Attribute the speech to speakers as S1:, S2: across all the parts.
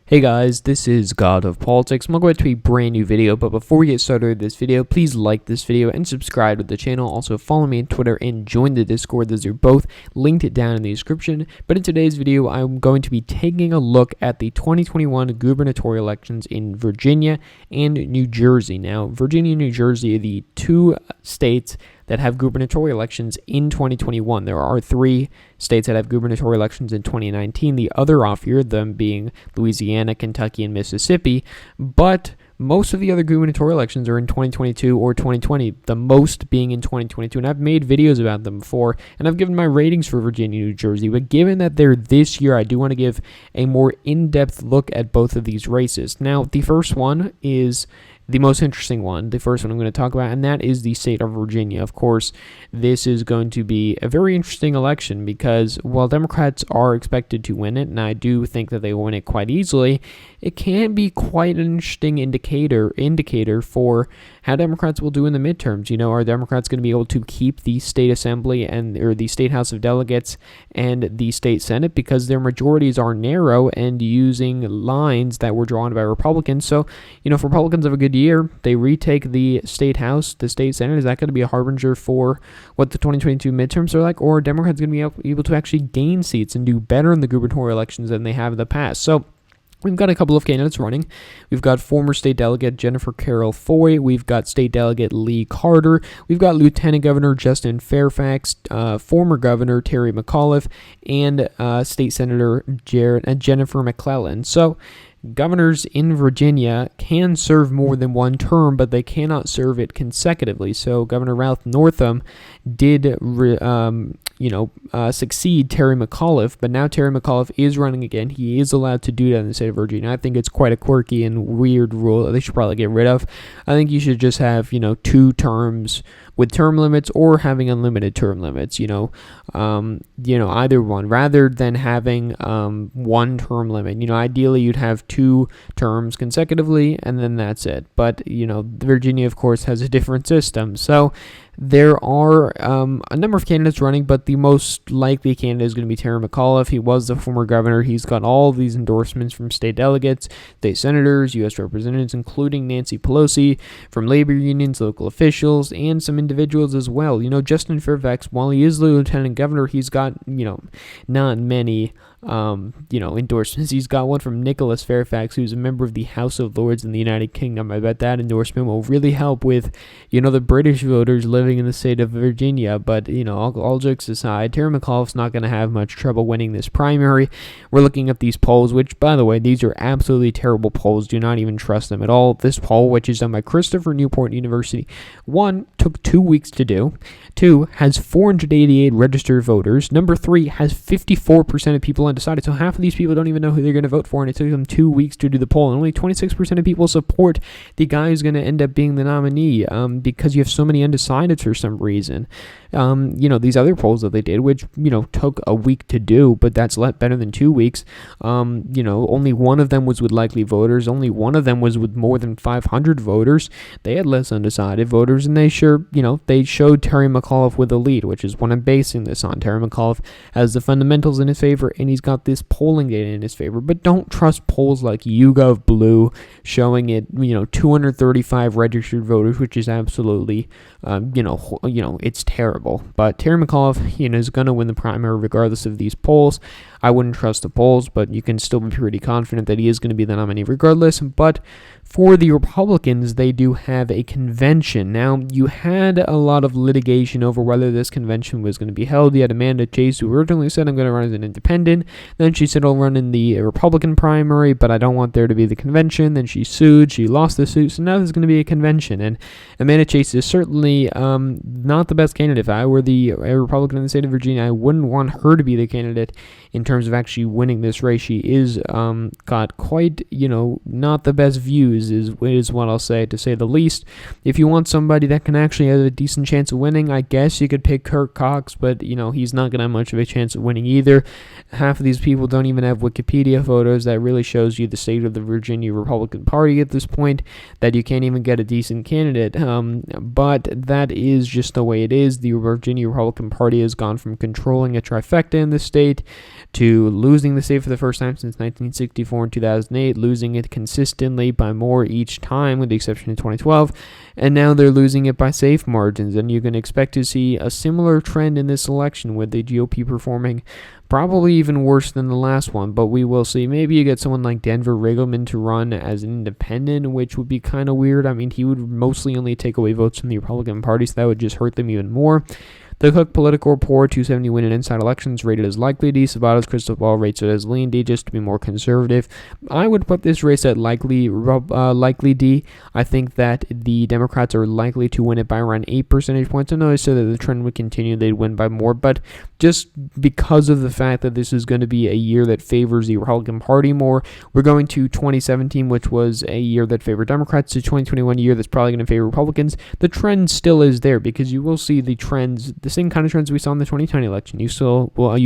S1: Hey guys, this is God of Politics. Welcome back to a brand new video, but before we get started with this video, please like this video and subscribe to the channel. Also follow me on Twitter and join the Discord. Those are both linked down in the description. But in today's video, I'm going to be taking a look at the 2021 gubernatorial elections in Virginia and New Jersey. Now, Virginia and New Jersey are the two states that have gubernatorial elections in 2021. There are three states that have gubernatorial elections in 2019. The other off year, them being Louisiana, Kentucky, and Mississippi. But most of the other gubernatorial elections are in 2022 or 2020, the most being in 2022. And I've made videos about them before, and I've given my ratings for Virginia and New Jersey. But given that they're this year, I do want to give a more in-depth look at both of these races. Now, the first one is the most interesting one, the first one I'm going to talk about, and that is the state of Virginia. Of course, this is going to be a very interesting election because while Democrats are expected to win it, and I do think that they will win it quite easily, it can be quite an interesting indicator for how Democrats will do in the midterms. You know, are Democrats going to be able to keep the state assembly or the state House of Delegates and the state Senate because their majorities are narrow and using lines that were drawn by Republicans? So, you know, if Republicans have a good year, they retake the state House, the state Senate. Is that going to be a harbinger for what the 2022 midterms are like? Or are Democrats going to be able to actually gain seats and do better in the gubernatorial elections than they have in the past? So we've got a couple of candidates running. We've got former state delegate Jennifer Carroll Foy. We've got state delegate Lee Carter. We've got Lieutenant Governor Justin Fairfax, former Governor Terry McAuliffe, and State Senator Jennifer McClellan. So governors in Virginia can serve more than one term, but they cannot serve it consecutively. So Governor Ralph Northam did succeed Terry McAuliffe, but now Terry McAuliffe is running again. He is allowed to do that in the state of Virginia. I think it's quite a quirky and weird rule that they should probably get rid of. I think you should just have, 2 terms with term limits or having unlimited term limits, either one, rather than having one term limit. Ideally you'd have 2 terms consecutively and then that's it. But, Virginia, of course, has a different system. So there are a number of candidates running, but the most likely candidate is going to be Terry McAuliffe. He was the former governor. He's got all of these endorsements from state delegates, state senators, U.S. representatives, including Nancy Pelosi, from labor unions, local officials, and some individuals as well. Justin Fairfax, while he is the lieutenant governor, he's got, not many endorsements. He's got one from Nicholas Fairfax, who's a member of the House of Lords in the United Kingdom. I bet that endorsement will really help with, the British voters living in the state of Virginia. But, all jokes aside, Terry McAuliffe's not going to have much trouble winning this primary. We're looking at these polls, which, by the way, these are absolutely terrible polls. Do not even trust them at all. This poll, which is done by Christopher Newport University, 1, took 2 weeks to do. 2, has 488 registered voters. Number 3, has 54% of people undecided. So half of these people don't even know who they're going to vote for, and it took them 2 weeks to do the poll. And only 26% of people support the guy who's going to end up being the nominee because you have so many undecided for some reason. These other polls that they did, which, took a week to do, but that's better than 2 weeks. Only one of them was with likely voters. Only one of them was with more than 500 voters. They had less undecided voters, and they showed Terry McAuliffe with a lead, which is what I'm basing this on. Terry McAuliffe has the fundamentals in his favor, and he's got this polling data in his favor. But don't trust polls like YouGov Blue showing it, 235 registered voters, which is absolutely, it's terrible. But Terry McAuliffe, is going to win the primary regardless of these polls. I wouldn't trust the polls, but you can still be pretty confident that he is going to be the nominee regardless. But for the Republicans, they do have a convention. Now, you had a lot of litigation over whether this convention was going to be held. You had Amanda Chase, who originally said, I'm going to run as an independent. Then she said, I'll run in the Republican primary, but I don't want there to be the convention. Then she sued. She lost the suit. So now there's going to be a convention. And Amanda Chase is certainly not the best candidate. If I were the Republican in the state of Virginia, I wouldn't want her to be the candidate in terms of actually winning this race. She is got quite, not the best views is what I'll say, to say the least. If you want somebody that can actually have a decent chance of winning, I guess you could pick Kirk Cox, but, he's not going to have much of a chance of winning either. Half of these people don't even have Wikipedia photos. That really shows you the state of the Virginia Republican Party at this point, that you can't even get a decent candidate. But that is just the way it is. The Virginia Republican Party has gone from controlling a trifecta in the state to losing the state for the first time since 1964 and 2008, losing it consistently by more each time with the exception of 2012, and now they're losing it by safe margins. And you can expect to see a similar trend in this election with the GOP performing probably even worse than the last one, but we will see. Maybe you get someone like Denver Riggleman to run as an independent, which would be kind of weird. I mean, he would mostly only take away votes from the Republican Party, so that would just hurt them even more. The Cook Political Report, 270 win in inside elections, rated as likely D. Sabato's crystal ball rates it as lean D, just to be more conservative. I would put this race at likely D. I think that the Democrats are likely to win it by around 8 percentage points. I know I said that the trend would continue, they'd win by more, but just because of the fact that this is going to be a year that favors the Republican Party more, we're going to 2017, which was a year that favored Democrats, to 2021, a year that's probably going to favor Republicans. The trend still is there because you will see the trends, the same kind of trends we saw in the 2020 election. You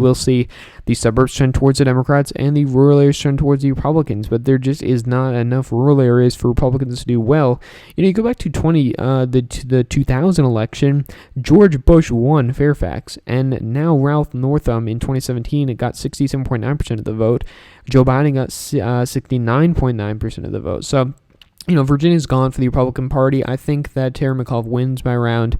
S1: will see the suburbs trend towards the Democrats and the rural areas trend towards the Republicans, but there just is not enough rural areas for Republicans to do well. You go back to the 2000 election, George Bush won Fairfax, and now Ralph Northam in 2017 got 67.9% of the vote. Joe Biden got 69.9% of the vote. So, Virginia's gone for the Republican Party. I think that Terry McAuliffe wins by around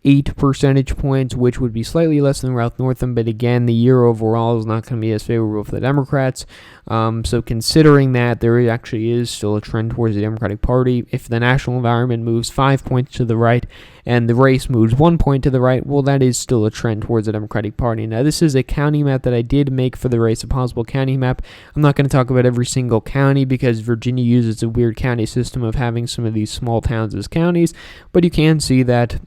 S1: 8 percentage points, which would be slightly less than Ralph Northam, but again, the year overall is not going to be as favorable for the Democrats. So considering that, there actually is still a trend towards the Democratic Party. If the national environment moves 5 points to the right and the race moves 1 point to the right, well, that is still a trend towards the Democratic Party. Now, this is a county map that I did make for the race, a possible county map. I'm not going to talk about every single county because Virginia uses a weird county system of having some of these small towns as counties, but you can see that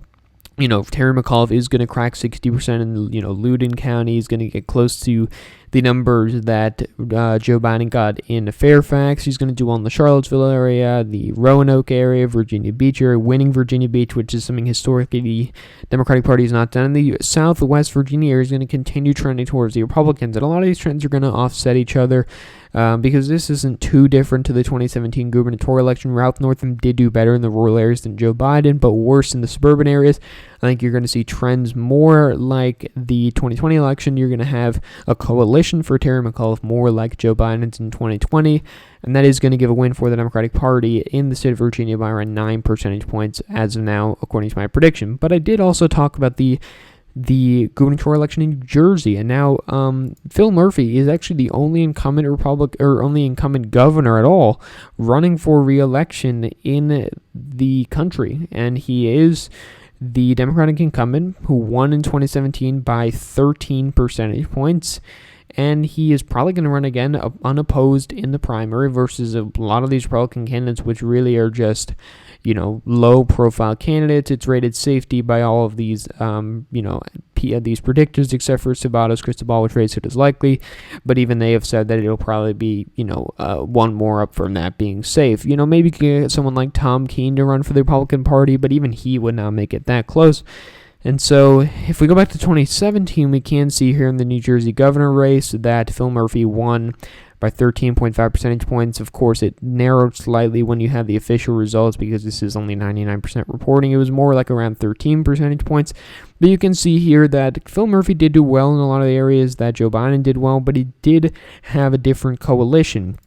S1: Terry McAuliffe is going to crack 60%, and, Loudoun County is going to get close to the numbers that Joe Biden got in Fairfax. He's going to do well in the Charlottesville area, the Roanoke area, Virginia Beach area, winning Virginia Beach, which is something historically the Democratic Party has not done. And the Southwest Virginia area is going to continue trending towards the Republicans, and a lot of these trends are going to offset each other. Because this isn't too different to the 2017 gubernatorial election. Ralph Northam did do better in the rural areas than Joe Biden, but worse in the suburban areas. I think you're going to see trends more like the 2020 election. You're going to have a coalition for Terry McAuliffe more like Joe Biden's in 2020, and that is going to give a win for the Democratic Party in the state of Virginia by around 9 percentage points as of now, according to my prediction. But I did also talk about the gubernatorial election in New Jersey, and now Phil Murphy is actually the only incumbent incumbent governor at all running for re-election in the country, and he is the Democratic incumbent who won in 2017 by 13 percentage points. And he is probably going to run again unopposed in the primary versus a lot of these Republican candidates, which really are just, low-profile candidates. It's rated safety by all of these, these predictors, except for Sabato's crystal ball, which rates it as likely. But even they have said that it'll probably be, one more up from that being safe. Maybe you can get someone like Tom Keene to run for the Republican Party, but even he would not make it that close. And so, if we go back to 2017, we can see here in the New Jersey governor race that Phil Murphy won by 13.5 percentage points. Of course, it narrowed slightly when you have the official results because this is only 99% reporting. It was more like around 13 percentage points. But you can see here that Phil Murphy did do well in a lot of the areas that Joe Biden did well, but he did have a different coalition,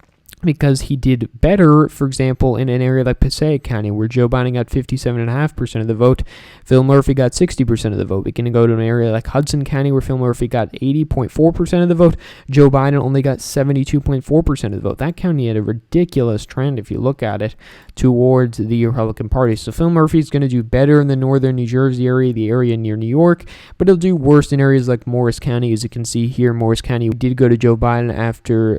S1: because he did better, for example, in an area like Passaic County, where Joe Biden got 57.5% of the vote. Phil Murphy got 60% of the vote. We can go to an area like Hudson County, where Phil Murphy got 80.4% of the vote. Joe Biden only got 72.4% of the vote. That county had a ridiculous trend, if you look at it, towards the Republican Party. So Phil Murphy's going to do better in the northern New Jersey area, the area near New York, but he'll do worse in areas like Morris County. As you can see here, Morris County did go to Joe Biden after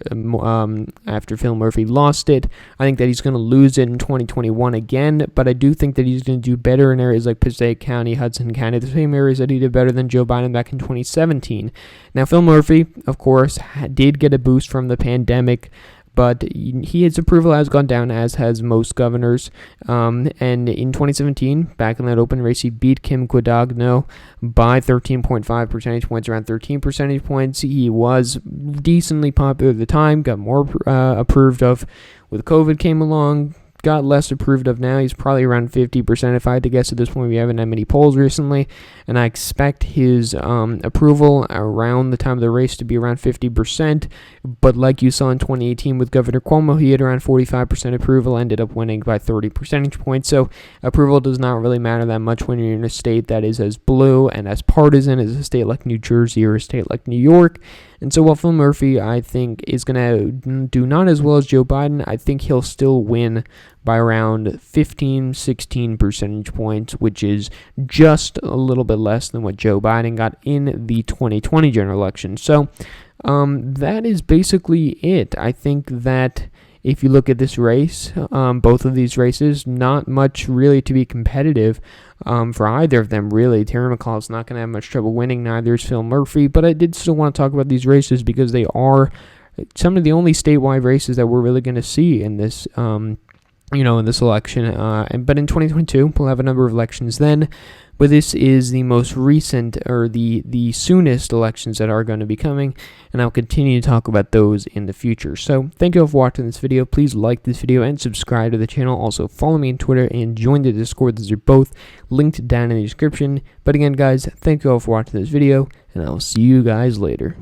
S1: Phil Murphy lost it. I think that he's going to lose it in 2021 again, but I do think that he's going to do better in areas like Passaic County, Hudson County, the same areas that he did better than Joe Biden back in 2017. Now, Phil Murphy, of course, did get a boost from the pandemic, but his approval has gone down, as has most governors. And in 2017, back in that open race, he beat Kim Guadagno by 13.5 percentage points, around 13 percentage points. He was decently popular at the time, got more approved of. With COVID came along, got less approved of now. He's probably around 50%. If I had to guess at this point, we haven't had many polls recently, and I expect his approval around the time of the race to be around 50%. But like you saw in 2018 with Governor Cuomo, he had around 45% approval, ended up winning by 30 percentage points. So approval does not really matter that much when you're in a state that is as blue and as partisan as a state like New Jersey or a state like New York. And so while Phil Murphy, I think, is going to do not as well as Joe Biden, I think he'll still win by around 15, 16 percentage points, which is just a little bit less than what Joe Biden got in the 2020 general election. So that is basically it. I think that if you look at this race, both of these races, not much really to be competitive for either of them, really. Terry McAuliffe's not going to have much trouble winning, neither is Phil Murphy, but I did still want to talk about these races because they are some of the only statewide races that we're really going to see in this in this election. But in 2022, we'll have a number of elections then. But this is the most recent, or the soonest elections that are going to be coming, and I'll continue to talk about those in the future. So thank you all for watching this video. Please like this video and subscribe to the channel. Also follow me on Twitter and join the Discord. Those are both linked down in the description. But again, guys, thank you all for watching this video, and I'll see you guys later.